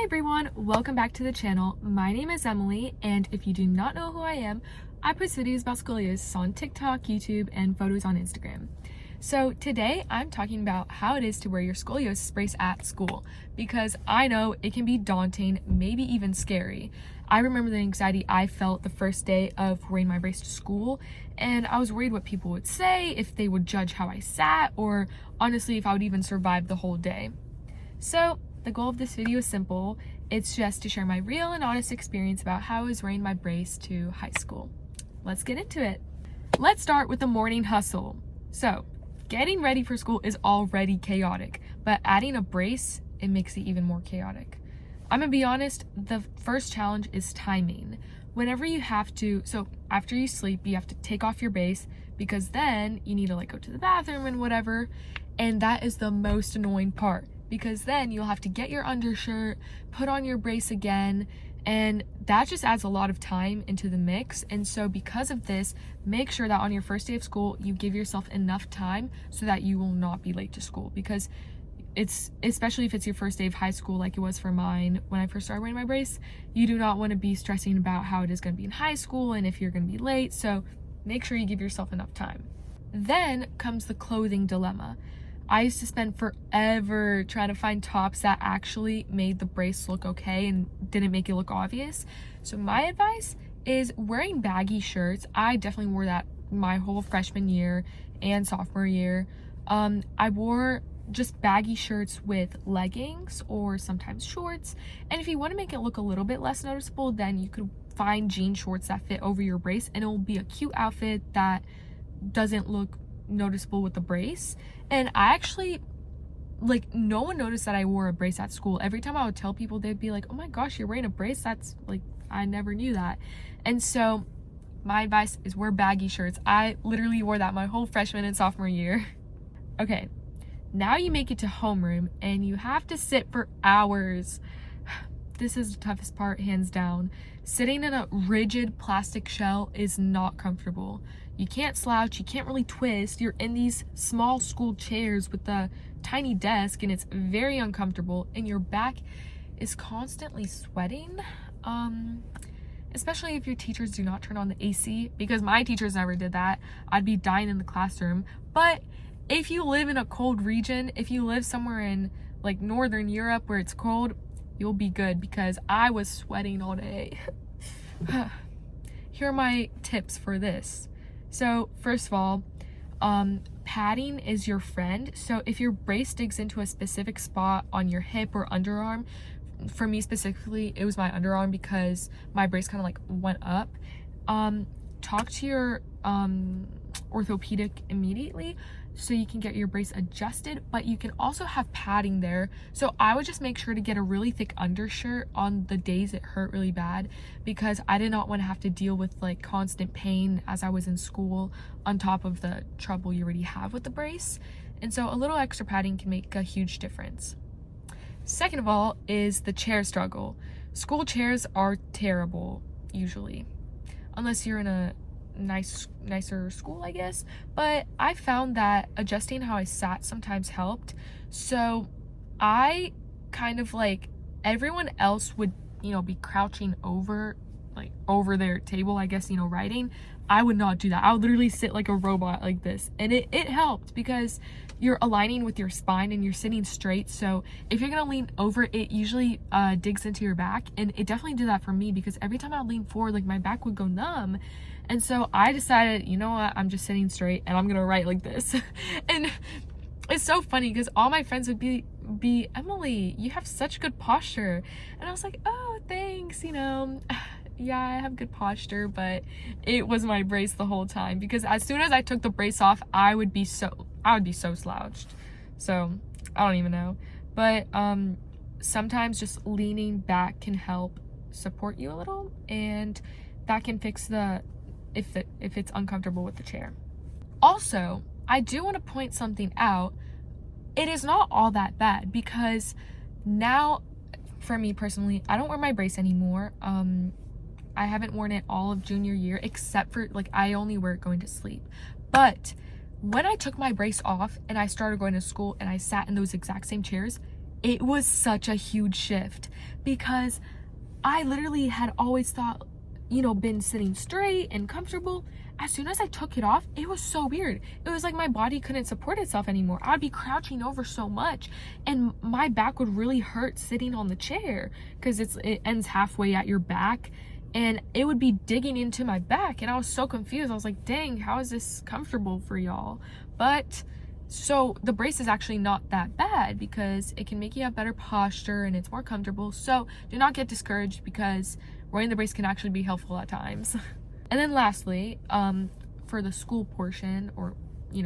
everyone, welcome back to the channel. My name is Emily, and if you do not know who I am, I post videos about scoliosis on TikTok, YouTube, and photos on Instagram. So today I'm talking about how it is to wear your scoliosis brace at school, because I know it can be daunting, maybe even scary. I remember the anxiety I felt the first day of wearing my brace to school, and I was worried what people would say, if they would judge how I sat, or honestly if I would even survive the whole day. So the goal of this video is simple. It's just to share my real and honest experience about how I was wearing my brace to high school. Let's get into it. Let's start with the morning hustle. So, getting ready for school is already chaotic, but adding a brace, it makes it even more chaotic. I'm gonna be honest, the first challenge is timing. Whenever you have to, so after you sleep, you have to take off your brace because then you need to go to the bathroom and whatever, and that is the most annoying part. Because then you'll have to get your undershirt, put on your brace again, and that just adds a lot of time into the mix. And so because of this, make sure that on your first day of school, you give yourself enough time so that you will not be late to school. Because especially if it's your first day of high school like it was for mine when I first started wearing my brace, you do not want to be stressing about how it is going to be in high school and if you're going to be late. So make sure you give yourself enough time. Then comes the clothing dilemma. I used to spend forever trying to find tops that actually made the brace look okay and didn't make it look obvious. So my advice is wearing baggy shirts. I definitely wore that my whole freshman year and sophomore year. I wore just baggy shirts with leggings or sometimes shorts. And if you want to make it look a little bit less noticeable, then you could find jean shorts that fit over your brace and it will be a cute outfit that doesn't look noticeable with the brace. And I actually, no one noticed that I wore a brace at school. Every time I would tell people, they'd be like, oh my gosh, you're wearing a brace? That's I never knew that. And so my advice is wear baggy shirts. I literally wore that my whole freshman and sophomore year. Okay, now you make it to homeroom and you have to sit for hours. This is the toughest part, hands down. Sitting in a rigid plastic shell is not comfortable. You can't slouch, you can't really twist. You're in these small school chairs with a tiny desk and it's very uncomfortable and your back is constantly sweating. Especially if your teachers do not turn on the AC, because my teachers never did that. I'd be dying in the classroom. But if you live in a cold region, if you live somewhere in Northern Europe where it's cold, you'll be good, because I was sweating all day. Here are my tips for this. So first of all, padding is your friend. So if your brace digs into a specific spot on your hip or underarm, for me specifically, it was my underarm because my brace kind of went up. Talk to your orthopedic immediately so you can get your brace adjusted, but you can also have padding there. So I would just make sure to get a really thick undershirt on the days it hurt really bad, because I did not want to have to deal with constant pain as I was in school on top of the trouble you already have with the brace. And so a little extra padding can make a huge difference. Second of all is the chair struggle. School chairs are terrible usually, unless you're in a nicer school, I guess. But I found that adjusting how I sat sometimes helped. So I kind of everyone else would, be crouching over their table, I guess, writing. I would not do that. I would literally sit like a robot like this. And it helped because you're aligning with your spine and you're sitting straight. So if you're gonna lean over, it usually digs into your back. And it definitely did that for me, because every time I would lean forward, my back would go numb. And so I decided, you know what, I'm just sitting straight and I'm gonna write like this. And it's so funny because all my friends would be Emily, you have such good posture. And I was like, oh, thanks, yeah, I have good posture, but it was my brace the whole time, because as soon as I took the brace off, I would be so slouched. So I don't even know. But sometimes just leaning back can help support you a little, and that can fix if it's uncomfortable with the chair. Also, I do want to point something out. It is not all that bad, because now, for me personally, I don't wear my brace anymore. I haven't worn it all of junior year, except for I only wear it going to sleep. But when I took my brace off and I started going to school and I sat in those exact same chairs, it was such a huge shift because I literally had always thought, been sitting straight and comfortable. As soon as I took it off, it was so weird. It was like my body couldn't support itself anymore. I'd be crouching over so much and my back would really hurt sitting on the chair because it ends halfway at your back, and it would be digging into my back, and I was so confused. I was like, dang, how is this comfortable for y'all? But so the brace is actually not that bad because it can make you have better posture and it's more comfortable. So do not get discouraged because wearing the brace can actually be helpful at times. And then lastly, for the school portion, or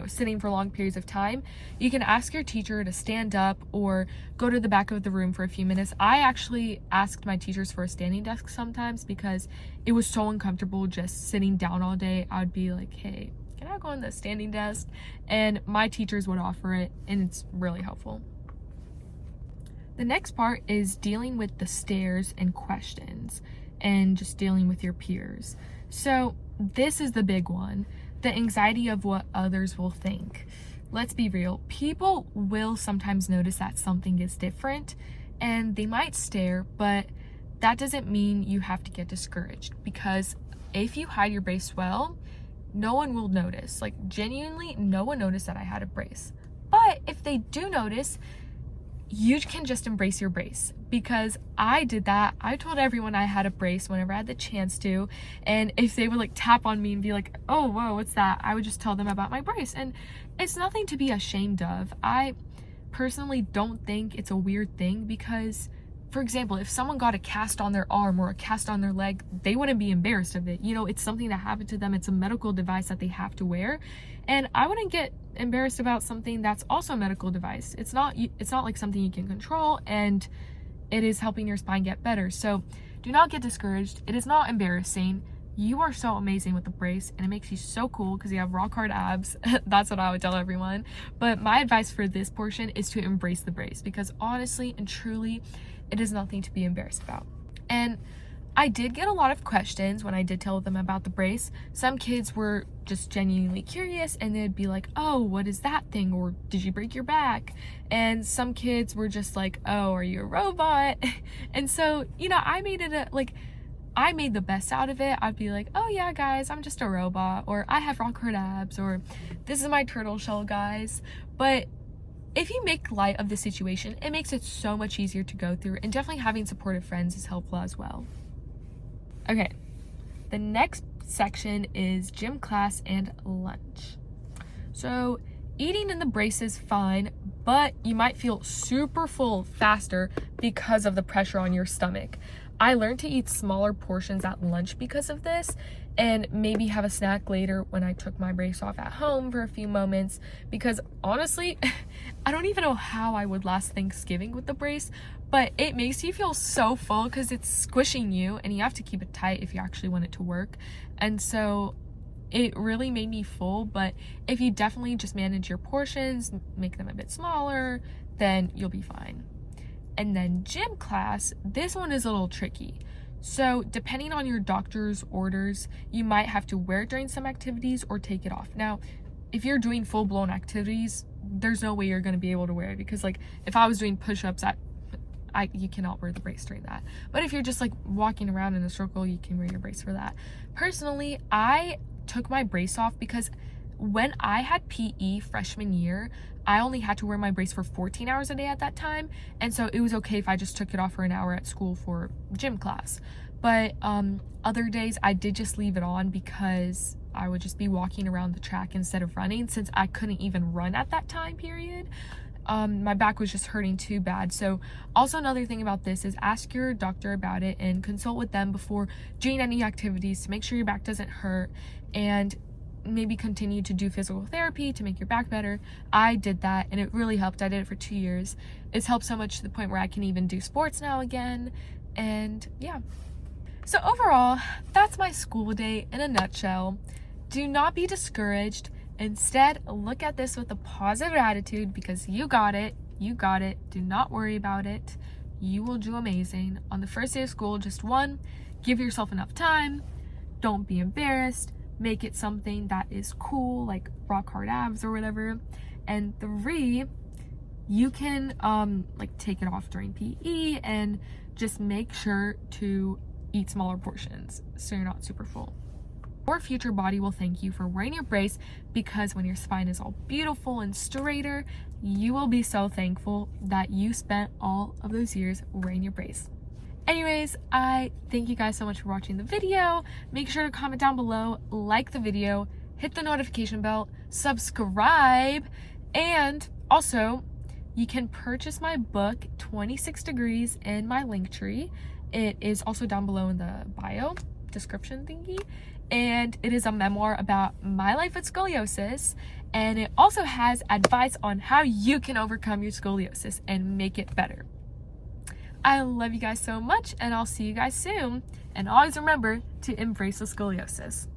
sitting for long periods of time, you can ask your teacher to stand up or go to the back of the room for a few minutes. I actually asked my teachers for a standing desk sometimes because it was so uncomfortable just sitting down all day. I would be like, hey, can I go on the standing desk? And my teachers would offer it, and it's really helpful. The next part is dealing with the stares and questions and just dealing with your peers. So this is the big one, the anxiety of what others will think. Let's be real, people will sometimes notice that something is different and they might stare, but that doesn't mean you have to get discouraged, because if you hide your brace well, no one will notice. Like, genuinely, no one noticed that I had a brace. But if they do notice, you can just embrace your brace, because I did that. I told everyone I had a brace whenever I had the chance to, and if they would like tap on me and be like, oh, whoa, what's that? I would just tell them about my brace, and it's nothing to be ashamed of. I personally don't think it's a weird thing because, for example, if someone got a cast on their arm or a cast on their leg, they wouldn't be embarrassed of it. It's something that happened to them. It's a medical device that they have to wear. And I wouldn't get embarrassed about something that's also a medical device. It's not like something you can control, and it is helping your spine get better. So do not get discouraged. It is not embarrassing. You are so amazing with the brace, and it makes you so cool because you have rock hard abs. That's what I would tell everyone. But my advice for this portion is to embrace the brace, because honestly and truly, it is nothing to be embarrassed about. And I did get a lot of questions when I did tell them about the brace. Some kids were just genuinely curious, and they'd be like, oh, what is that thing? Or did you break your back? And some kids were just like, oh, are you a robot? And so, I made it I made the best out of it. I'd be like, oh yeah, guys, I'm just a robot, or I have rock hard abs, or this is my turtle shell, guys. But if you make light of the situation, it makes it so much easier to go through, and definitely having supportive friends is helpful as well. Okay, the next section is gym class and lunch. So eating in the brace is fine, but you might feel super full faster because of the pressure on your stomach. I learned to eat smaller portions at lunch because of this, and maybe have a snack later when I took my brace off at home for a few moments, because honestly, I don't even know how I would last Thanksgiving with the brace, but it makes you feel so full because it's squishing you, and you have to keep it tight if you actually want it to work. And so it really made me full. But if you definitely just manage your portions, make them a bit smaller, then you'll be fine. And then gym class, this one is a little tricky. So depending on your doctor's orders, you might have to wear it during some activities or take it off. Now, if you're doing full-blown activities, there's no way you're going to be able to wear it, because like if I was doing push-ups, you cannot wear the brace during that. But if you're just like walking around in a circle, you can wear your brace for that. Personally, I took my brace off because when I had PE freshman year, I only had to wear my brace for 14 hours a day at that time, and so it was okay if I just took it off for an hour at school for gym class. But other days I did just leave it on because I would just be walking around the track instead of running, since I couldn't even run at that time period. My back was just hurting too bad. So also another thing about this is ask your doctor about it and consult with them before doing any activities to make sure your back doesn't hurt, and maybe continue to do physical therapy to make your back better. I did that and it really helped. I did it for 2 years. It's helped so much to the point where I can even do sports now again. And yeah. So overall, that's my school day in a nutshell. Do not be discouraged. Instead, look at this with a positive attitude, because you got it. You got it. Do not worry about it. You will do amazing. On the first day of school, just 1, give yourself enough time. Don't be embarrassed. Make it something that is cool, like rock hard abs or whatever. And 3, you can like take it off during PE and just make sure to eat smaller portions so you're not super full. Your future body will thank you for wearing your brace, because when your spine is all beautiful and straighter, you will be so thankful that you spent all of those years wearing your brace. Anyways, I thank you guys so much for watching the video. Make sure to comment down below, like the video, hit the notification bell, subscribe, and also you can purchase my book 26 Degrees in my link tree. It is also down below in the bio description thingy, and it is a memoir about my life with scoliosis, and it also has advice on how you can overcome your scoliosis and make it better. I love you guys so much, and I'll see you guys soon, and always remember to embrace the scoliosis.